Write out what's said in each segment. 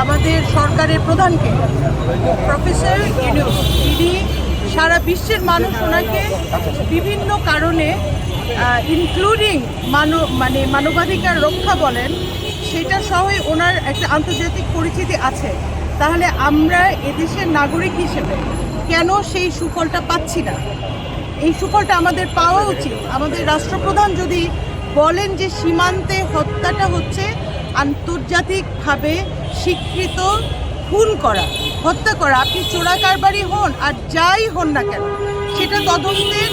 আমাদের সরকারের প্রধানকে, প্রফেসর ইউনূস, তিনি সারা বিশ্বের মানুষ ওনাকে বিভিন্ন কারণে ইনক্লুডিং মানবাধিকার রক্ষা বলেন, সেটা সহই ওনার একটা আন্তর্জাতিক পরিচিতি আছে। তাহলে আমরা এদেশের নাগরিক হিসেবে কেন সেই সুফলটা পাচ্ছি না? এই সুফলটা আমাদের পাওয়া উচিত। আমাদের রাষ্ট্রপ্রধান যদি বলেন যে সীমান্তে হত্যাটা হচ্ছে আন্তর্জাতিকভাবে স্বীকৃত খুন করা, হত্যা করা, আপনি চোরাকারবারি হন আর যাই হন না কেন, সেটা তদন্তের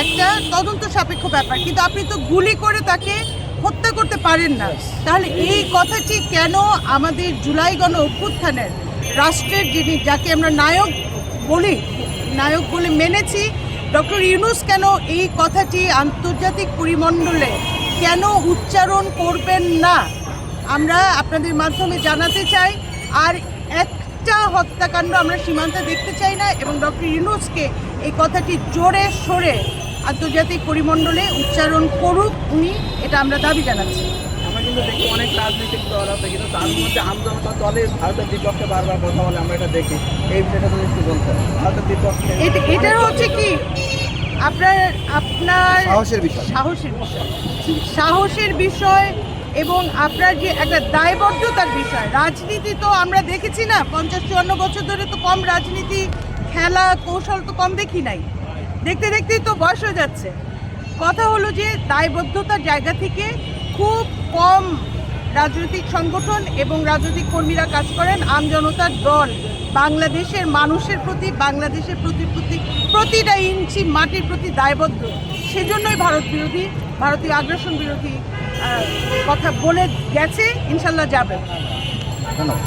একটা তদন্ত সাপেক্ষ ব্যাপার, কিন্তু আপনি তো গুলি করে তাকে হত্যা করতে পারেন না। তাহলে এই কথাটি কেন আমাদের জুলাই গণ অভ্যুত্থানের রাষ্ট্রের যাকে আমরা নায়ক বলে মেনেছি, ডক্টর ইউনূস কেন এই কথাটি আন্তর্জাতিক পরিমণ্ডলে কেন উচ্চারণ করবেন না? আমরা আপনাদের মাধ্যমে জানাতে চাই। আর একটা হত্যাকাণ্ড আমরা সীমান্তে দেখতে চাই না, এবং ডক্টর ইউনূসকে এই কথাটি জোরে সোরে আন্তর্জাতিক পরিমণ্ডলে উচ্চারণ করুক উনি, এটা আমরা দাবি জানাচ্ছি। আমরা কিন্তু দেখি অনেক রাজনৈতিক দল আছে, কিন্তু তার মধ্যে আমজনতা দলের ভারতের বিপক্ষে বারবার কথা বলে আমরা এটা দেখি। এই বিষয়টা যদি একটু বলতেন, ভারতের বিপক্ষে এটা হচ্ছে কি আপনার সাহসের বিষয় এবং আপনার যে একটা দায়বদ্ধতার বিষয়। রাজনীতি তো আমরা দেখেছি না 50-54 বছর ধরে, তো কম রাজনীতি খেলা কৌশল তো কম দেখি নাই, দেখতে দেখতেই তো বয়স হয়ে যাচ্ছে। কথা হলো যে দায়বদ্ধতার জায়গা থেকে খুব কম রাজনৈতিক সংগঠন এবং রাজনৈতিক কর্মীরা কাজ করেন। আমজনতার দল বাংলাদেশের মানুষের প্রতি, বাংলাদেশের প্রতিটা ইঞ্চি মাটির প্রতি দায়বদ্ধ। সেজন্যই ভারতীয় আগ্রাসন বিরোধী কথা বলে গেছে, ইনশাল্লাহ যাবে। ধন্যবাদ।